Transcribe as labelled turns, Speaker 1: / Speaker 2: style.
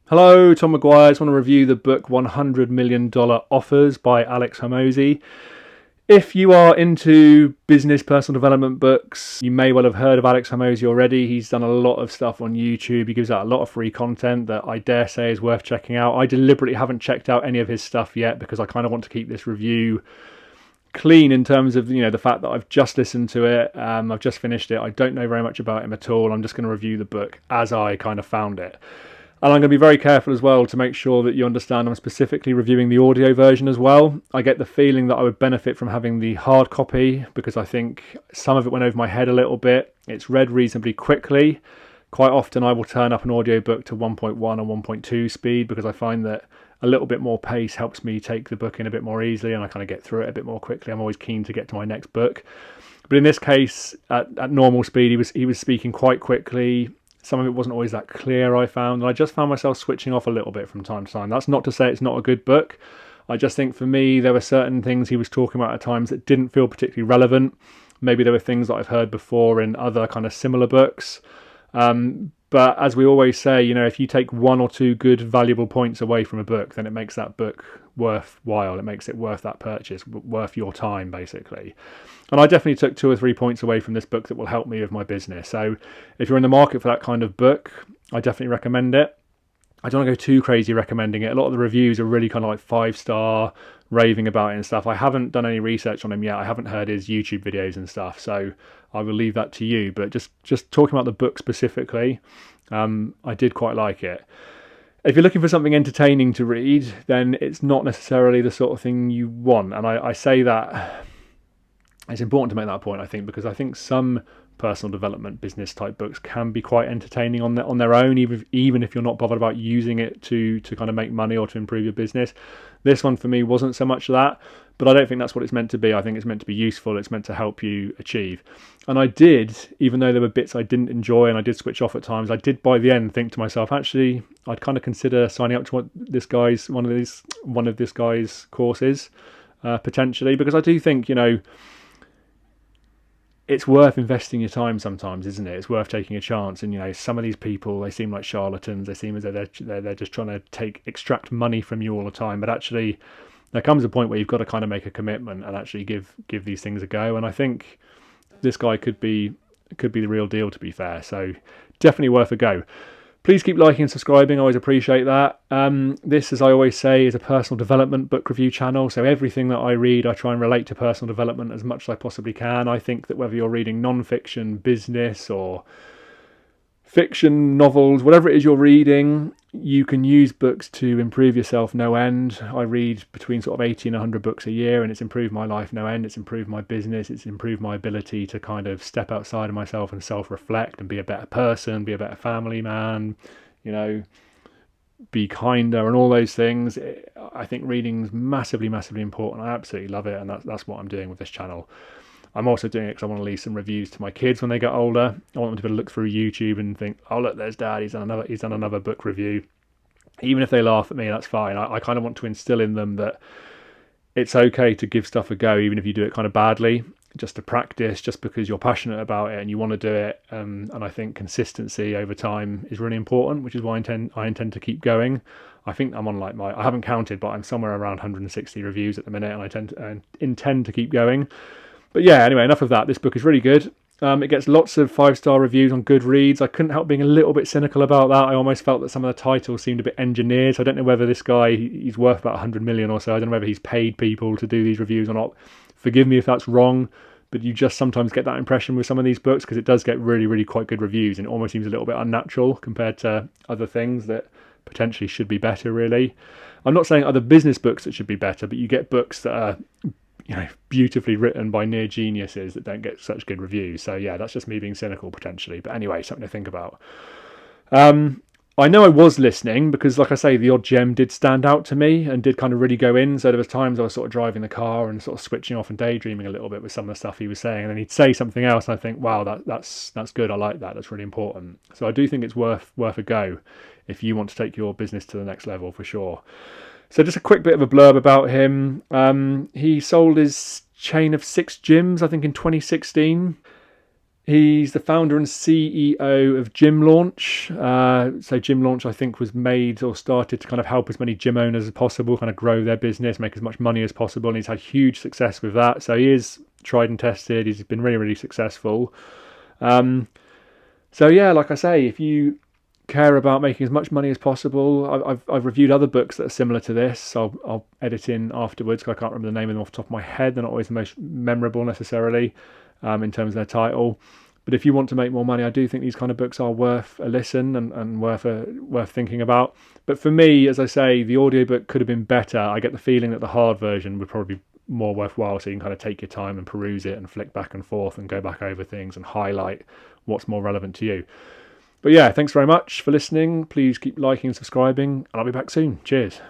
Speaker 1: Hello, Tom Maguire. I just want to review the book $100 Million Offers by Alex Hormozi. If you are into business personal development books, you may well have heard of Alex Hormozi already. He's done a lot of stuff on YouTube. He gives out a lot of free content that I dare say is worth checking out. I deliberately haven't checked out any of his stuff yet because I kind of want to keep this review clean in terms of the fact that I've just listened to it. I've just finished it. I don't know very much about him at all. I'm just going to review the book as I kind of found it. And I'm going to be very careful as well to make sure that you understand I'm specifically reviewing the audio version as well. I get the feeling that I would benefit from having the hard copy because I think some of it went over my head a little bit. It's read reasonably quickly. Quite often I will turn up an audiobook to 1.1 or 1.2 speed because I find that a little bit more pace helps me take the book in a bit more easily and I kind of get through it a bit more quickly. I'm always keen to get to my next book. But in this case, at normal speed, he was speaking quite quickly. Some of it wasn't always that clear, I found, and I just found myself switching off a little bit from time to time. That's not to say it's not a good book. I just think for me, there were certain things he was talking about at times that didn't feel particularly relevant. Maybe there were things that I've heard before in other kind of similar books. But as we always say, if you take one or two good, valuable points away from a book, then it makes that book worthwhile. It makes it worth that purchase, worth your time, basically. And I definitely took 2 or 3 points away from this book that will help me with my business. So if you're in the market for that kind of book, I definitely recommend it. I don't want to go too crazy recommending it. A lot of the reviews are really kind of like 5-star, raving about it and stuff. I haven't done any research on him yet. I haven't heard his YouTube videos and stuff, so I will leave that to you. But just talking about the book specifically, I did quite like it. If you're looking for something entertaining to read, then it's not necessarily the sort of thing you want. And I say that it's important to make that point, I think, because I think some personal development business type books can be quite entertaining on their own, even if you're not bothered about using it to kind of make money or to improve your business. This one for me wasn't so much that, but I don't think that's what it's meant to be. I think it's meant to be useful. It's meant to help you achieve. And I did, even though there were bits I didn't enjoy and I did switch off at times, I did by the end think to myself, actually, I'd kind of consider signing up to one of this guy's courses potentially, because I do think it's worth investing your time sometimes, isn't it? It's worth taking a chance. And some of these people, they seem like charlatans. They seem as though they're just trying to extract money from you all the time. But actually, there comes a point where you've got to kind of make a commitment and actually give these things a go. And I think this guy could be the real deal, to be fair. So definitely worth a go. Please keep liking and subscribing. I always appreciate that. This, as I always say, is a personal development book review channel. So everything that I read, I try and relate to personal development as much as I possibly can. I think that whether you're reading non-fiction, business, or fiction, novels, whatever it is you're reading, you can use books to improve yourself no end. I read between sort of 80 and 100 books a year, and it's improved my life no end. It's improved my business. It's improved my ability to kind of step outside of myself and self-reflect and be a better person, be a better family man, be kinder and all those things. I think reading's massively, massively important. I absolutely love it, and that's what I'm doing with this channel. I'm also doing it because I want to leave some reviews to my kids when they get older. I want them to be able to look through YouTube and think, oh look, there's Dad, he's done another book review. Even if they laugh at me, that's fine. I kind of want to instill in them that it's okay to give stuff a go, even if you do it kind of badly, just to practice, just because you're passionate about it and you want to do it. And I think consistency over time is really important, which is why I intend to keep going. I think I'm on I haven't counted, but I'm somewhere around 160 reviews at the minute, and I intend to keep going. But yeah, anyway, enough of that. This book is really good. It gets lots of 5-star reviews on Goodreads. I couldn't help being a little bit cynical about that. I almost felt that some of the titles seemed a bit engineered. So I don't know whether this guy, he's worth about 100 million or so. I don't know whether he's paid people to do these reviews or not. Forgive me if that's wrong, but you just sometimes get that impression with some of these books because it does get really, really quite good reviews, and it almost seems a little bit unnatural compared to other things that potentially should be better, really. I'm not saying other business books that should be better, but you get books that are beautifully written by near geniuses that don't get such good reviews. So yeah, that's just me being cynical potentially. But anyway, something to think about. I know I was listening because, like I say, the odd gem did stand out to me and did kind of really go in. So there was times I was sort of driving the car and sort of switching off and daydreaming a little bit with some of the stuff he was saying. And then he'd say something else and I think, wow, that's good. I like that. That's really important. So I do think it's worth a go if you want to take your business to the next level, for sure. So just a quick bit of a blurb about him. He sold his chain of 6 gyms, I think, in 2016. He's the founder and CEO of Gym Launch. So Gym Launch, I think, was made or started to kind of help as many gym owners as possible, kind of grow their business, make as much money as possible. And he's had huge success with that. So he is tried and tested. He's been really, really successful. So yeah, like I say, if you care about making as much money as possible, I've reviewed other books that are similar to this. I'll edit in afterwards, because I can't remember the name of them off the top of my head. They're not always the most memorable necessarily in terms of their title. But if you want to make more money, I do think these kind of books are worth a listen and worth thinking about. But for me, as I say, the audiobook could have been better. I get the feeling that the hard version would probably be more worthwhile, so you can kind of take your time and peruse it and flick back and forth and go back over things and highlight what's more relevant to you. But yeah, thanks very much for listening. Please keep liking and subscribing, and I'll be back soon. Cheers.